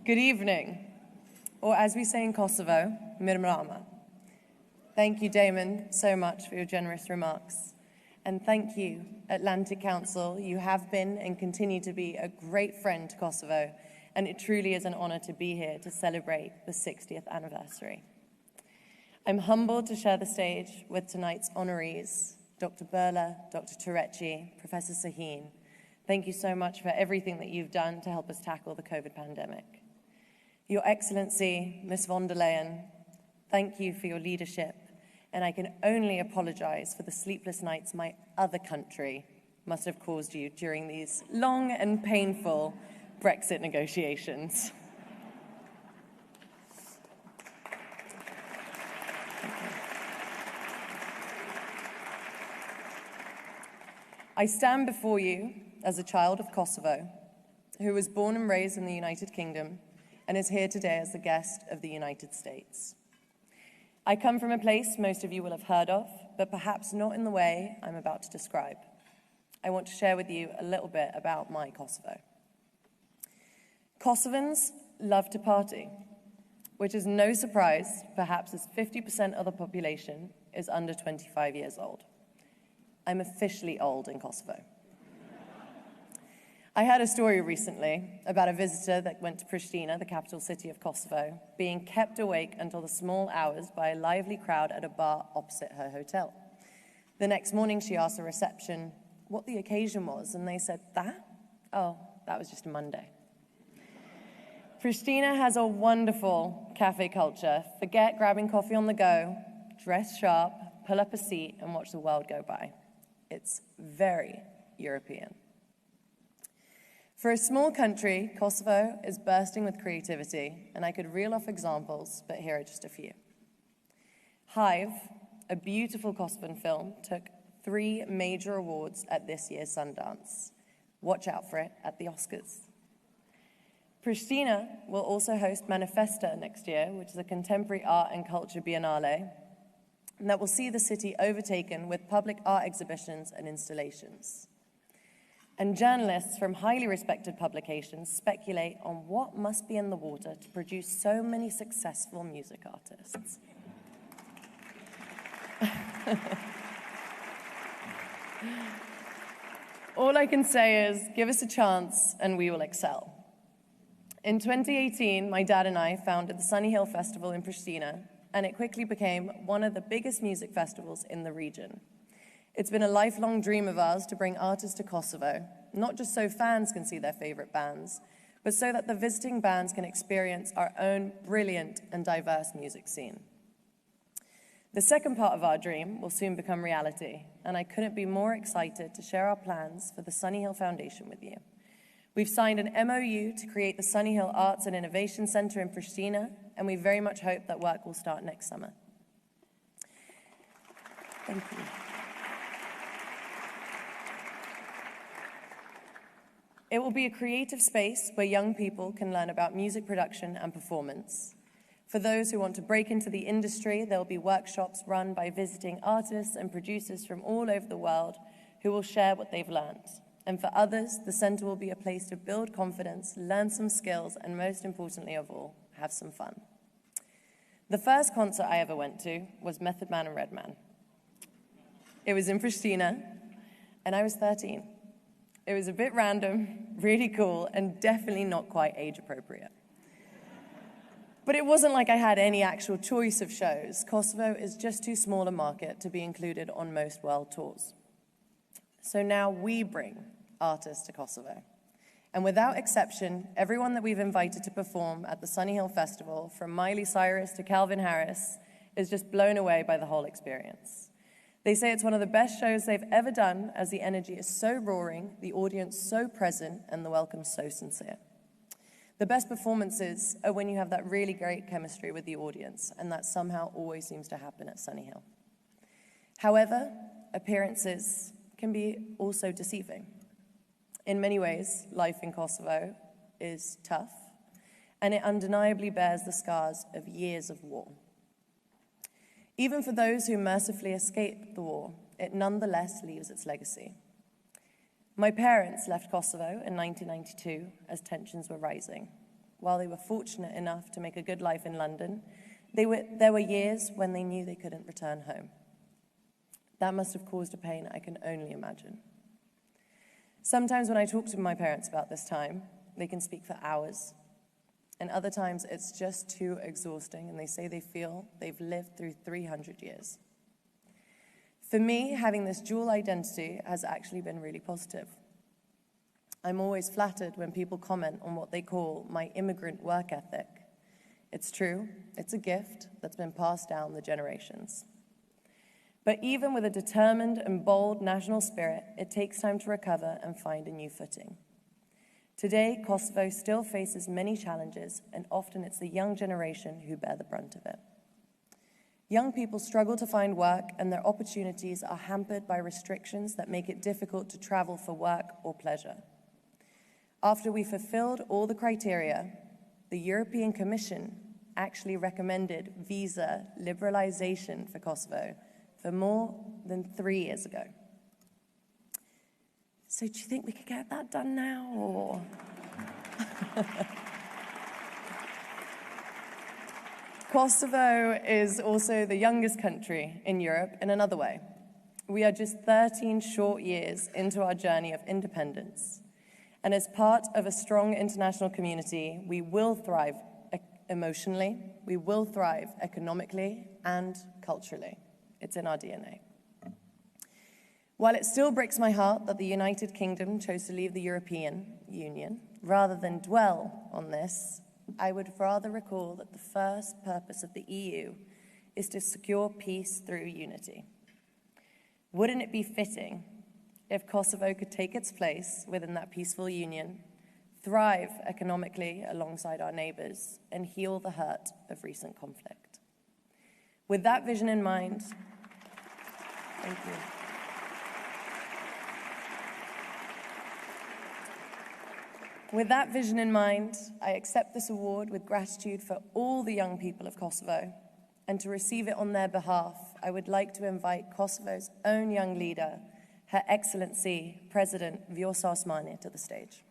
Good evening, or as we say in Kosovo, mirmrama. Thank you, Damon, so much for your generous remarks. And thank you, Atlantic Council. You have been and continue to be a great friend to Kosovo, and it truly is an honor to be here to celebrate the 60th anniversary. I'm humbled to share the stage with tonight's honorees, Dr. Burla, Dr. Turecci, Professor Sahin. Thank you so much for everything that you've done to help us tackle the COVID pandemic. Your Excellency, Ms. von der Leyen, thank you for your leadership, and I can only apologize for the sleepless nights my other country must have caused you during these long and painful Brexit negotiations. I stand before you as a child of Kosovo, who was born and raised in the United Kingdom and is here today as the guest of the United States. I come from a place most of you will have heard of, but perhaps not in the way I'm about to describe. I want to share with you a little bit about my Kosovo. Kosovans love to party, which is no surprise, perhaps as 50% of the population is under 25 years old. I'm officially old in Kosovo. I heard a story recently about a visitor that went to Pristina, the capital city of Kosovo, being kept awake until the small hours by a lively crowd at a bar opposite her hotel. The next morning, she asked the reception what the occasion was, and they said, that? Oh, that was just a Monday. Pristina has a wonderful cafe culture. Forget grabbing coffee on the go, dress sharp, pull up a seat, and watch the world go by. It's very European. For a small country, Kosovo is bursting with creativity, and I could reel off examples, but here are just a few. Hive, a beautiful Kosovan film, took 3 major awards at this year's Sundance. Watch out for it at the Oscars. Pristina will also host Manifesta next year, which is a contemporary art and culture biennale, and that will see the city overtaken with public art exhibitions and installations. And journalists from highly respected publications speculate on what must be in the water to produce so many successful music artists. All I can say is, give us a chance and we will excel. In 2018, my dad and I founded the Sunny Hill Festival in Pristina, and it quickly became one of the biggest music festivals in the region. It's been a lifelong dream of ours to bring artists to Kosovo, not just so fans can see their favorite bands, but so that the visiting bands can experience our own brilliant and diverse music scene. The second part of our dream will soon become reality, and I couldn't be more excited to share our plans for the Sunny Hill Foundation with you. We've signed an MOU to create the Sunny Hill Arts and Innovation Center in Pristina, and we very much hope that work will start next summer. Thank you. It will be a creative space where young people can learn about music production and performance. For those who want to break into the industry, there will be workshops run by visiting artists and producers from all over the world who will share what they've learned. And for others, the center will be a place to build confidence, learn some skills, and most importantly of all, have some fun. The first concert I ever went to was Method Man and Redman. It was in Pristina, and I was 13. It was a bit random, really cool, and definitely not quite age appropriate. But it wasn't like I had any actual choice of shows. Kosovo is just too small a market to be included on most world tours. So now we bring artists to Kosovo. And without exception, everyone that we've invited to perform at the Sunny Hill Festival, from Miley Cyrus to Calvin Harris, is just blown away by the whole experience. They say it's one of the best shows they've ever done, as the energy is so roaring, the audience so present, and the welcome so sincere. The best performances are when you have that really great chemistry with the audience, and that somehow always seems to happen at Sunny Hill. However, appearances can be also deceiving. In many ways, life in Kosovo is tough, and it undeniably bears the scars of years of war. Even for those who mercifully escaped the war, it nonetheless leaves its legacy. My parents left Kosovo in 1992 as tensions were rising. while they were fortunate enough to make a good life in London, there were years when they knew they couldn't return home. That must have caused a pain I can only imagine. Sometimes when I talk to my parents about this time, they can speak for hours, and other times it's just too exhausting, and they say they feel they've lived through 300 years. For me, having this dual identity has actually been really positive. I'm always flattered when people comment on what they call my immigrant work ethic. It's true, it's a gift that's been passed down the generations. But even with a determined and bold national spirit, it takes time to recover and find a new footing. Today, Kosovo still faces many challenges, and often it's the young generation who bear the brunt of it. Young people struggle to find work, and their opportunities are hampered by restrictions that make it difficult to travel for work or pleasure. After we fulfilled all the criteria, the European Commission actually recommended visa liberalization for Kosovo for more than 3 years ago. So do you think we could get that done now, or? Kosovo is also the youngest country in Europe in another way. We are just 13 short years into our journey of independence. And as part of a strong international community, we will thrive emotionally, we will thrive economically and culturally. It's in our DNA. While it still breaks my heart that the United Kingdom chose to leave the European Union, rather than dwell on this, I would rather recall that the first purpose of the EU is to secure peace through unity. Wouldn't it be fitting if Kosovo could take its place within that peaceful union, thrive economically alongside our neighbors, and heal the hurt of recent conflict? With that vision in mind, thank you. With that vision in mind, I accept this award with gratitude for all the young people of Kosovo, and to receive it on their behalf, I would like to invite Kosovo's own young leader, Her Excellency President Vjosa Osmani, to the stage.